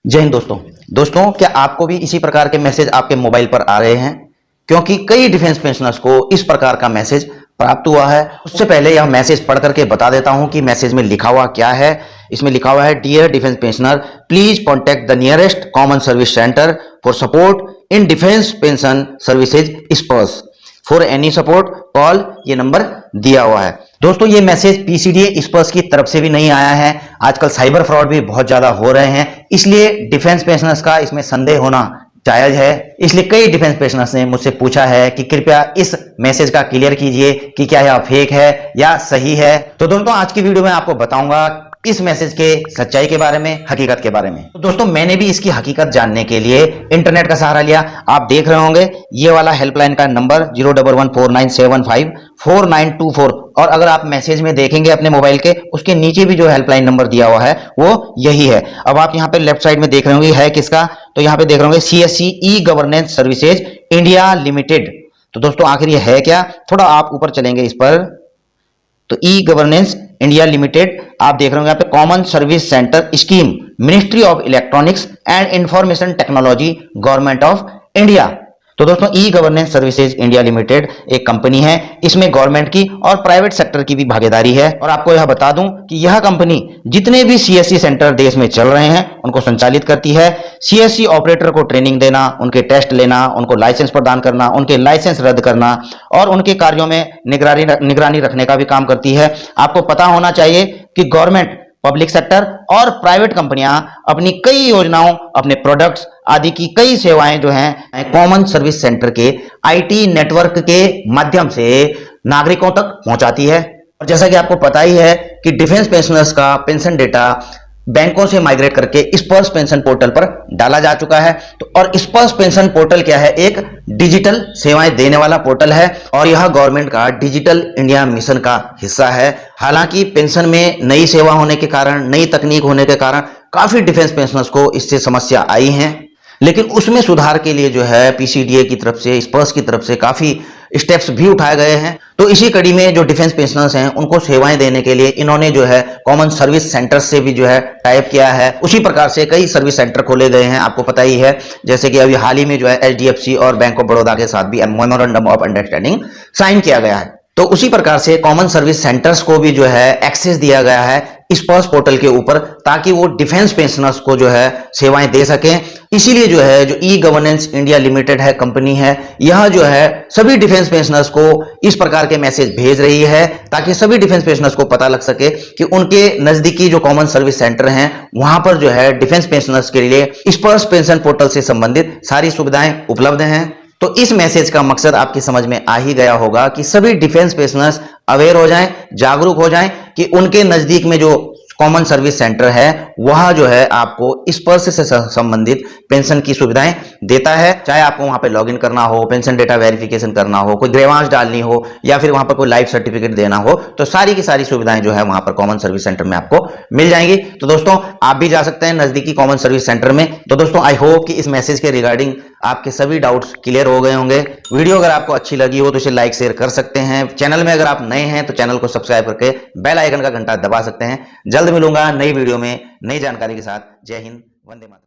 जय हिंद दोस्तों क्या आपको भी इसी प्रकार के मैसेज आपके मोबाइल पर आ रहे हैं? क्योंकि कई डिफेंस पेंशनर्स को इस प्रकार का मैसेज प्राप्त हुआ है। उससे पहले यह मैसेज पढ़ करके बता देता हूं कि मैसेज में लिखा हुआ क्या है। इसमें लिखा हुआ है, dear defence pensioner, please contact the nearest common service centre for support in defence pension services SPARSH. For any support call, ये नंबर दिया हुआ है। दोस्तों ये मैसेज पीसीडीए स्पर्स की तरफ से भी नहीं आया है। आजकल साइबर फ्रॉड भी बहुत ज्यादा हो रहे हैं, इसलिए डिफेंस पेंशनर्स का इसमें संदेह होना जायज है। इसलिए कई डिफेंस पेंशनर्स ने मुझसे पूछा है कि कृपया इस मैसेज का क्लियर कीजिए कि क्या यह फेक है या सही है। तो दोस्तों आज की वीडियो में आपको बताऊंगा इस मैसेज के सच्चाई के बारे में, हकीकत के बारे में। तो दोस्तों मैंने भी इसकी हकीकत जानने के लिए इंटरनेट का सहारा लिया। आप देख रहे होंगे ये वाला हेल्पलाइन का नंबर 01149754924। और अगर आप मैसेज में देखेंगे अपने मोबाइल के, उसके नीचे भी जो हेल्पलाइन नंबर दिया हुआ है वो यही है। अब आप यहाँ पे लेफ्ट साइड में देख रहे होंगे है किसका, तो यहाँ पे देख रहे होंगे CSC e governance services India limited. तो दोस्तों आखिर ये है क्या, थोड़ा आप ऊपर चलेंगे इस पर, तो ई गवर्नेंस इंडिया लिमिटेड आप देख रहे होंगे यहाँ पे common service centre scheme, ministry of electronics and information technology, government of India. तो दोस्तों e governance services India limited एक कंपनी है। इसमें गवर्नमेंट की और प्राइवेट सेक्टर की भी भागीदारी है। और आपको यह बता दूं कि यह कंपनी जितने भी सीएससी सेंटर देश में चल रहे हैं उनको संचालित करती है। सीएससी ऑपरेटर को ट्रेनिंग देना, उनके टेस्ट लेना, उनको लाइसेंस प्रदान करना, उनके लाइसेंस रद्द करना और उनके कार्यों में निगरानी रखने का भी काम करती है। आपको पता होना चाहिए कि गवर्नमेंट, पब्लिक सेक्टर और प्राइवेट कंपनियां अपनी कई योजनाओं, अपने प्रोडक्ट्स आदि की कई सेवाएं जो हैं कॉमन सर्विस सेंटर के आईटी नेटवर्क के माध्यम से नागरिकों तक पहुंचाती है। और जैसा कि आपको पता ही है कि डिफेंस पेंशनर्स का पेंशन डेटा बैंकों से माइग्रेट करके स्पर्श पेंशन पोर्टल पर डाला जा चुका है। तो और स्पर्श पेंशन पोर्टल क्या है, एक डिजिटल सेवाएं देने वाला पोर्टल है और यह गवर्नमेंट का डिजिटल इंडिया मिशन का हिस्सा है। हालांकि पेंशन में नई सेवा होने के कारण, नई तकनीक होने के कारण काफी डिफेंस पेंशनर्स को इससे समस्या आई है, लेकिन उसमें सुधार के लिए जो है पीसीडीए की तरफ से, स्पर्श की तरफ से काफी स्टेप्स भी उठाए गए हैं। तो इसी कड़ी में जो डिफेंस पेंशनर्स हैं उनको सेवाएं देने के लिए इन्होंने जो है कॉमन सर्विस सेंटर से भी जो है टाइप किया है। उसी प्रकार से कई सर्विस सेंटर खोले गए हैं, आपको पता ही है। जैसे कि अभी हाल ही में जो है एचडीएफसी और बैंक ऑफ बड़ौदा के साथ भी मेमोरेंडम ऑफ अंडरस्टैंडिंग साइन किया गया है। तो उसी प्रकार से कॉमन सर्विस सेंटर्स को भी जो है एक्सेस दिया गया है स्पर्श पोर्टल के ऊपर, ताकि वो डिफेंस पेंशनर्स को जो है सेवाएं दे सकें। इसीलिए जो है जो ई गवर्नेंस इंडिया लिमिटेड है, कंपनी है, यह जो है सभी डिफेंस पेंशनर्स को इस प्रकार के मैसेज भेज रही है ताकि सभी डिफेंस पेंशनर्स को पता लग सके कि उनके नजदीकी जो कॉमन सर्विस सेंटर हैं वहां पर जो है डिफेंस पेंशनर्स के लिए स्पर्श पेंशन पोर्टल से संबंधित सारी सुविधाएं उपलब्ध हैं। तो इस मैसेज का मकसद आपकी समझ में आ ही गया होगा कि सभी डिफेंस पेंशनर्स अवेयर हो जाएं, जागरूक हो जाएं कि उनके नजदीक में जो कॉमन सर्विस सेंटर है वह जो है आपको स्पर्श से संबंधित पेंशन की सुविधाएं देता है। चाहे आपको वहां पे लॉगिन करना हो, पेंशन डेटा वेरिफिकेशन करना हो, कोई ग्रेवांश डालनी हो या फिर वहां पर कोई लाइफ सर्टिफिकेट देना हो, तो सारी की सारी सुविधाएं जो है वहां पर कॉमन सर्विस सेंटर में आपको मिल जाएंगी। तो दोस्तों आप भी जा सकते हैं नजदीकी कॉमन सर्विस सेंटर में। तो दोस्तों आई होप कि इस मैसेज के रिगार्डिंग आपके सभी डाउट्स क्लियर हो गए होंगे। वीडियो अगर आपको अच्छी लगी हो तो इसे लाइक शेयर कर सकते हैं। चैनल में अगर आप नए हैं तो चैनल को सब्सक्राइब करके बेल आइकन का घंटा दबा सकते हैं। जल्द मिलूंगा नई वीडियो में नई जानकारी के साथ। जय हिंद, वंदे मातरम।